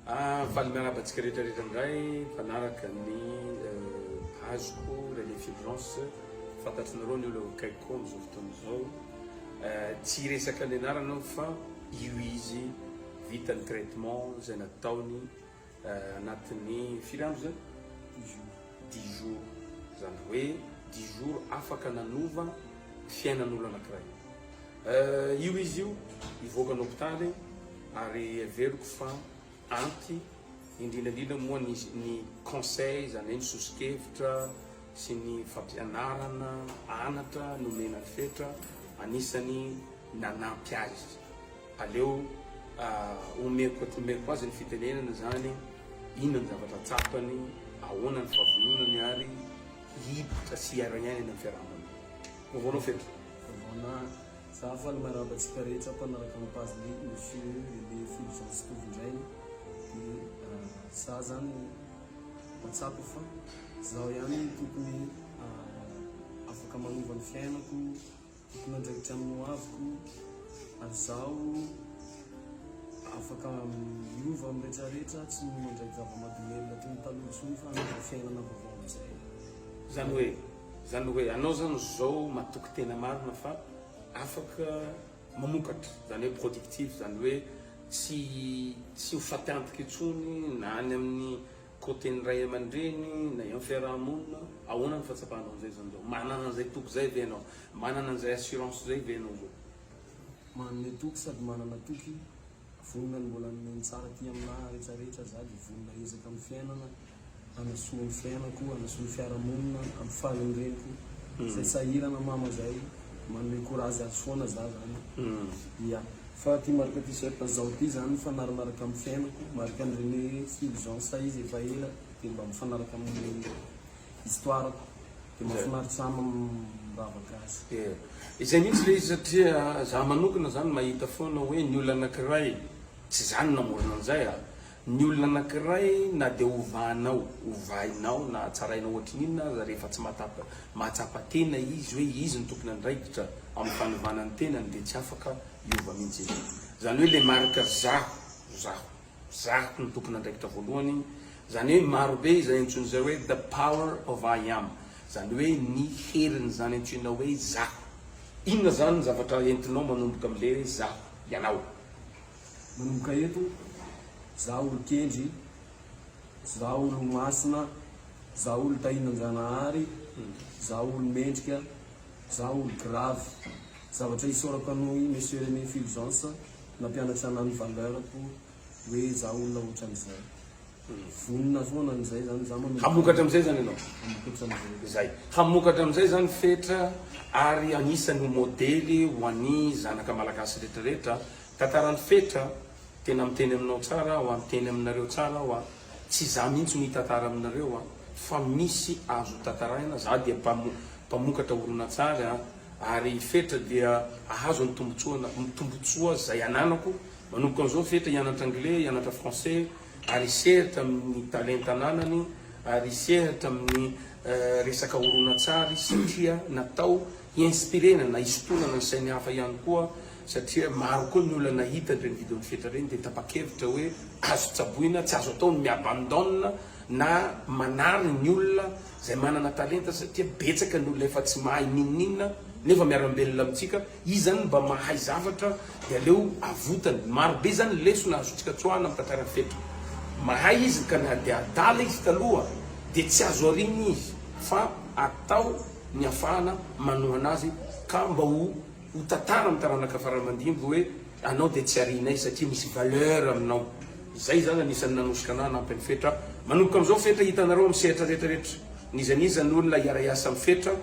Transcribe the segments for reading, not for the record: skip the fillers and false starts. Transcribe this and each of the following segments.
Valy miarabatsika rehetrarehetra indray fanaraka ny azoko relais fulgence fantatrinareo ny olo akaiko am'izao fotoana izao tsy resaka ny anarana fa io izy vitany traitement zay nataony anatin'ny firy andro zay 10 jours zany hoe 10 jours afaka nanova fiainan'olo anankiray io izy io ivoaka ny hôpitaly ary averiko fa anty indrindrandrindra moa ny conseil zany hoe ny sosikevitra sy ny fampianarana anatra nomena fetra anisany nanampy azy aleo omeko azy ny fitenenana zany inona ny zavatra tsapany ahoana ny fahavononany ary hiditra sy hiara-iainana amin'ny fiarahamony voavaonao fetra za fa ny marabatsika rehetra mpanaraka mipazily monsieur le fulgence tovindray dia za zany matsapa fa zaho ihany tokony afaka manova ny fiainako tokony andraikitra amin'ny hoaviko ary zaho afaka miova amin'ny rehetrarehetra tsy mandraiky zava-mahadomelina toy ny taloha tsony fa anova fiainana vaovao amizay zany hoe anao zany zao matoky tena marina fa afaka mamokatra zany hoe productif zany hoe tsy ho faty itsony na any amin'ny côté-ny ray aman-dreny na amin'ny fiarahamonina ahoana ny fahatsapahanao an'izay zany zao manana an'izay toky zay ve anao manana an'izay assurance zay ve anao zao manana toky sady manana toky vonona ny mbola ny tsara ty aminahy rehetrarehetra za dia vonona ezaka amin'ny fiainana anasoa ny fiainako anasoa ny fiarahamonina amin'ny fahalenreniko zay sahirana mama zay manome courage azy foana za zany ia fa ty marika t-shirt zao ty zany mifanaranaraka amin'ny fiainako marika an'ireny fulgence izy efa ela dia mba mifanaraka amin'ny histoirako dia mahafinaritra sama mivavaka azy izay mihitsy le izy satria za manokana zany mahita foana hoe ny olona anankiray tsy zany namorona an'izay ny olona anankiray na dia ovainao na tsarainao ohatry n'inona za rehefa tsy mahatsapa tena izy hoe izy ny tokony andraikitra amin'ny fanovanany tenany dia tsy afaka iova mihitsy izy zany hoe le marika zaho ny tokony andraikitra voalohany zany hoe marobe zay antsony zay hoe the power of I am zany hoe ny heriny zany antsona hoe zaho inona zany ny zavatra entinao manomboka am'le zaho ianao manomboka eto za olo kendry za olo masina za olo tahinan-janahary za olo mendrika za olo grave zavatra isorako anoy monsieur René Fulgence nampianatra anany valeurako hoe za olona ohatran'izay vonona foana n'izay zany za hamokatra am'izay zany ianao hamokatra am'izay zay hamokatra am'izay zany fetra ary anisany modely ho any zanaka malagasy rehetrarehetra tantarany fetra tena miteny aminao tsara ho amiteny aminareo tsara ho tsy za mihitsy ny tantara aminareo fa misy azo tantaraina za dia mpamokatra olona tsara ary fetra dia ahazo ny tombotsoa zay ananako manomboka an'izao fetra hianatra anglais hianatra français ary seritra amin'ny talenta ananany ary seritra amin'ny resaka orona tsara satria natao inspirena na istonana ny sainy hafa ihany koa satria maro koa ny olona nahita reny vidin'ny fetra reny dia tapa-kevitra hoe azo tsaboina tsy azo atao ny miabandona na manary ny olona zay manana talenta satria betsaka ny olona efa tsy mahay ninninna nefa miarambelona amitsika izy zany mba mahay zavatra dia aleo avotany marobe zany lesona azotsika tsoana amin'ny tantarany fetra mahay izy ka na dia adala izy taloha dia tsy azo ariny izy fa atao ny afahana manohana azy ka mba ho tantara amin'ny taranaka faramandimby hoe anao dia tsy arinay satria misy valeur aminao izay zany anisan'ny nanosika anah nampin'ny fetra manomboka am'izao fetra hitanareo amin'ny sehatra rehetrarehetra nizanizany olona iara-iasa amin'ny fetra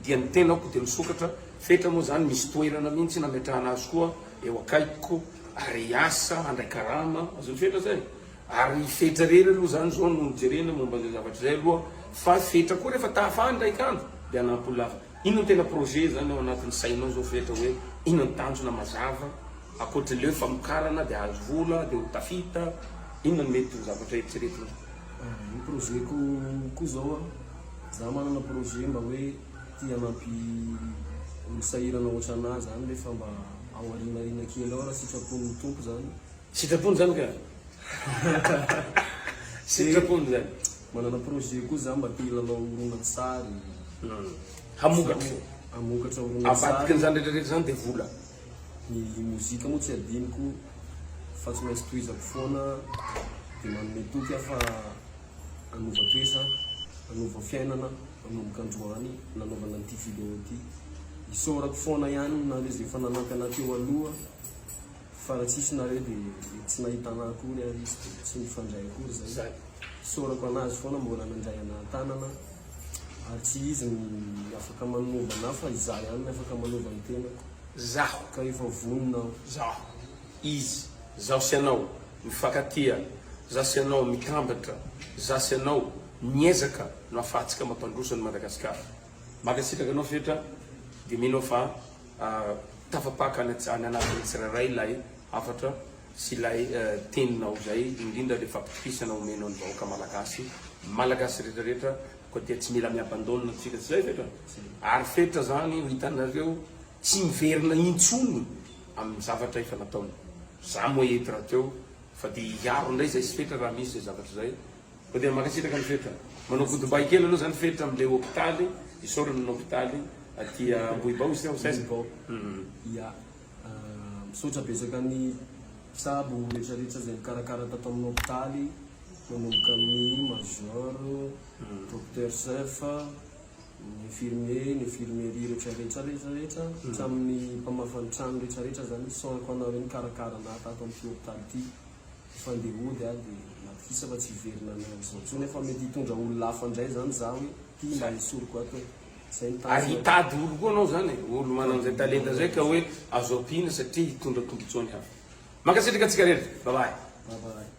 dia ny tenako dia misokatra fetra moa zany misy toerana mihitsy nametrahana azy koa eo akaikoko ary asa andray karama azony fetra zay ary fetra rery aloha zany zao no jerena momba zay zavatra zay aloha fa fetra koa rehefa tahafahany ndraikandro dia anampolafa ino ny tena projet zany ao anatin'ny sainao zao fetra hoe ino ny tanjona mazava akoatr'leo famokarana dia azo vola dia ho tafita inona ny mety zavatra eritreretina ny projet ko zao za manana projet mba hoe ty anampy misahirana ohatry anahy zany nefa mba ao arinarina kely ao raha sitrapony tompo zany sitrapony zany ka sitrapony zany manana projet koa za mba te hilalao horonan-tsary hamokatra hamokatra avadiky horonan-tsary. an'izany rehetrarehetra zany dia vola Ny mozika moa tsy adiniko fa tsy maintsy tohizako foana dia manome toky aho fa anova toesa, anova fiainana, manomboka androany nanaovana an'ity vidéo ity. Isaorako foana ihany nareo zay efa nanampy anahy teo aloha fa raha tsisy nareo dia tsy nahita anahy akory ary izy dia tsy mifandray akory zay. zay Isaorako anazy foana mbola nandray anahy tanana ary tsy izy ny afaka manova anahy fa izaho ihany ny afaka manova ny tenako. zaho Ka efa voninao zaho izy zaho sy anao mifankatia zaho sy anao mitambatra zaho sy anao miezaka no ahafahantsika mampandrosany Madagasikara. Makasitraka anao fetra dia minao fa tafapaka any anatin'ny tsirairay ilay hafatra sy ilay teninao zay indrindra le fampitokisana omenao ny vahoaka malagasy rehetrarehetra koa dia tsy mila miabandonina tsika tsy zay fetra ary fetra zany ho hitanareo tsy miverina intsony amin'ny zavatra efa nataony. Za moa ety raha teo fa dia hiaro indray zay sy fetra raha misy zay zavatra zay koa dia makasitraka ny fetra manao godombay kely aloha zany fetra amin'ilay hôpitaly isorana ny hôpitaly aty Ambohibao izy Ambohibao. Ya misaotra betsaka ny mpitsabo rehetrarehetra zay mikarakara tato amin'ny hôpitaly manomboka amin'ny major, docteur chef, ny infirmier, ny infirmerie rehetrarehetra hatramin'ny mpamafany trano rehetrarehetra zany isaorako anareo mikarakara anahy tato amin'ity hôpitaly ity. Fandehody aho dia natkisa fa tsy hiverina an'izao ntsony efa mety hitondra olona hafa indray zany za hoe ty mba hisoroko ato. Ary hitady olo koa anao zany olo manan'izay talenta zay ka hoe azo ampiana satria hitondra tombontsoany hafa. Makasitraka antsika rehetra. Bye bye. Bye bye.